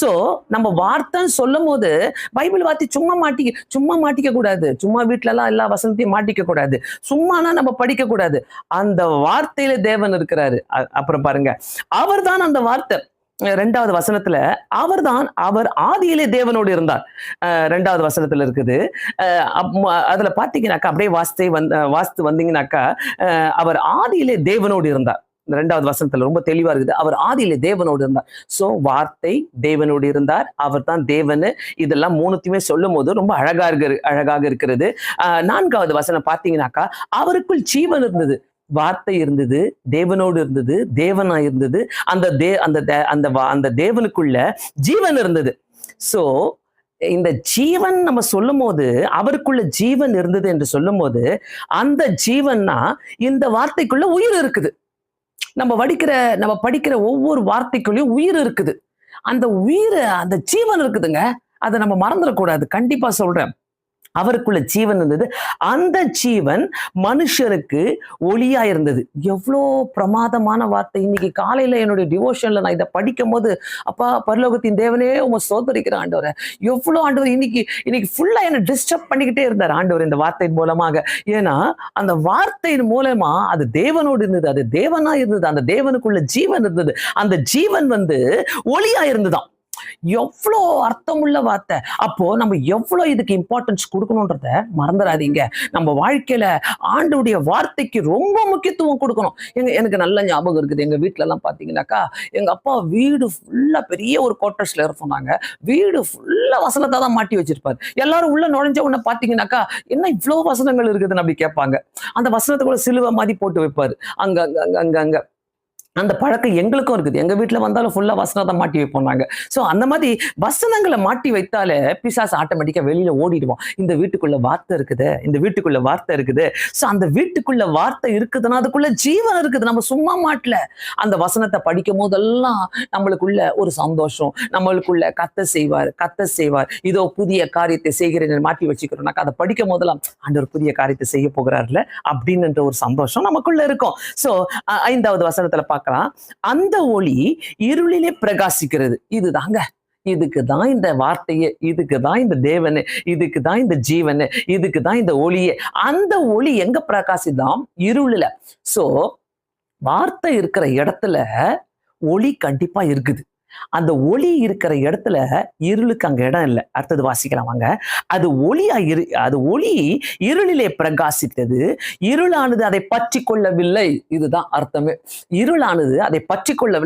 So நம்ம வார்த்தைன்னு சொல்லும் போது பைபிள் வார்த்தை சும்மா மாட்டிக்க கூடாது. சும்மா வீட்டுல எல்லாம் எல்லா வசனத்தையும் மாட்டிக்க கூடாது. சும்மானா நம்ம படிக்க கூடாது. அந்த வார்த்தையில தேவன் இருக்கிறாரு. அப்புறம் பாருங்க, அவர்தான் அந்த வார்த்தை. 2வது வசனத்துல அவர் ஆதியிலே தேவனோடு இருந்தார். 2வது வசனத்துல இருக்குது. அதுல பாத்தீங்கன்னாக்கா அப்படியே வாசித்து வந்தீங்கன்னாக்கா, அவர் ஆதியிலே தேவனோடு இருந்தார். 2வது வசனத்துல ரொம்ப தெளிவா இருக்குது. அவர் ஆதியிலே தேவனோடு இருந்தார். சோ வார்த்தை தேவனோடு இருந்தார், அவர் தான் தேவனு. இதெல்லாம் மூணுத்தையுமே சொல்லும் போது ரொம்ப அழகாக இருக்கிறது. 4வது வசனம் பாத்தீங்கன்னாக்கா, அவருக்குள் ஜீவன் இருந்தது, வார்த்தை இருந்தது, தேவனோடு இருந்தது, தேவனா இருந்தது. அந்த தேவனுக்குள்ள ஜீவன் இருந்தது. சோ இந்த ஜீவன் நம்ம சொல்லும் போது, அவருக்குள்ள ஜீவன் இருந்தது என்று சொல்லும் போது, அந்த ஜீவன்னா இந்த வார்த்தைக்குள்ள உயிர் இருக்குது. நம்ம படிக்கிற ஒவ்வொரு வார்த்தைக்குள்ளயும் உயிர் இருக்குது. அந்த உயிர், அந்த ஜீவன் இருக்குதுங்க. அதை நம்ம மறந்துடக்கூடாது. கண்டிப்பா சொல்றேன். அவருக்குள்ள ஜீவன் இருந்தது. அந்த ஜீவன் மனுஷருக்கு ஒளியா இருந்தது. எவ்வளோ பிரமாதமான வார்த்தை. இன்னைக்கு காலையில என்னுடைய டிவோஷன்ல நான் இதை படிக்கும் போது, அப்பா பரலோகத்தின் தேவனே உங்க சோதரிக்கிற ஆண்டவரை, எவ்வளவு ஆண்டவர் இன்னைக்கு ஃபுல்லா என்ன டிஸ்டர்ப் பண்ணிக்கிட்டே இருந்தார் ஆண்டவர் இந்த வார்த்தையின் மூலமாக. ஏன்னா அந்த வார்த்தையின் மூலமா அது தேவனோடு இருந்தது, அது தேவனா இருந்தது, அந்த தேவனுக்குள்ள ஜீவன் இருந்தது. அந்த ஜீவன் ஒளியா இருந்துதான். எவ்வளோ அர்த்தமுள்ள வார்த்தை. அப்போ நம்ம எவ்வளவு இதுக்கு இம்பார்ட்டன்ஸ் கொடுக்கணும்ன்றத மறந்துடாதீங்க. நம்ம வாழ்க்கையில ஆண்டவருடைய வார்த்தைக்கு ரொம்ப முக்கியத்துவம் கொடுக்கணும். எனக்கு நல்ல ஞாபகம் இருக்குது. எங்க வீட்டுல எல்லாம் பாத்தீங்கன்னாக்கா, எங்க அப்பா வீடு ஃபுல்லா பெரிய ஒரு குவார்டர்ஸ்ல சொன்னாங்க. வீடு ஃபுல்லா வசனத்தை தான் மாட்டி வச்சிருப்பாரு. எல்லாரும் உள்ள நுழைஞ்ச உடனே பாத்தீங்கன்னாக்கா, என்ன இவ்வளவு வசனங்கள் இருக்குதுன்னு அப்படி கேட்பாங்க. அந்த வசனத்துக்குள்ள சிலுவை மாதிரி போட்டு வைப்பாரு. அங்க அந்த பழக்கம் எங்களுக்கும் இருக்குது. எங்க வீட்டுல வந்தாலும் ஃபுல்லா வசனத்தை மாட்டி வைப்போம் நாங்க. சோ அந்த மாதிரி வசனங்களை மாட்டி வைத்தாலே பிசாசு ஆட்டோமேட்டிக்கா வெளியில ஓடிடுவோம். இந்த வீட்டுக்குள்ள வார்த்தை இருக்குது, இந்த வீட்டுக்குள்ள வார்த்தை இருக்குது. சோ அந்த வீட்டுக்குள்ள வார்த்தை இருக்குதுன்னா அதுக்குள்ள ஜீவன் இருக்குது. நம்ம சும்மா மாட்டல. அந்த வசனத்தை படிக்கும் போதெல்லாம் நம்மளுக்குள்ள ஒரு சந்தோஷம், நம்மளுக்குள்ள கத்த செய்வார், இதோ புதிய காரியத்தை செய்கிறேன் மாட்டி வச்சுக்கிறோம்னாக்கா, அதை படிக்கும் போதெல்லாம் ஆண்டவர் புதிய காரியத்தை செய்ய போகிறார்ல அப்படின்ற ஒரு சந்தோஷம் நமக்குள்ள இருக்கும். சோ 5வது வசனத்துல அந்த ஒளி இருளிலே பிரகாசிக்கிறது. இதுக்குதான் இந்த வார்த்தையே, இதுக்குதான் இந்த தேவனே, இதுக்குதான் இந்த ஜீவனே, இதுக்குதான் இந்த ஒளியே. அந்த ஒளி எங்க பிரகாசிதான்? இருளுல. சோ வார்த்தை இருக்கிற இடத்துல ஒளி கண்டிப்பா இருக்குது. அந்த ஒளி இருக்கிற இடத்துல இருளுக்கு அங்க இடம் இல்லை. அடுத்தது வாசிக்கலாம் வாங்க. அது ஒளி இருளிலே பிரகாசித்தது, இருளானது அதை பற்றி கொள்ளவில்லை. இதுதான் அர்த்தமே. இருளானது அதை பற்றி கொள்ளவில்லை.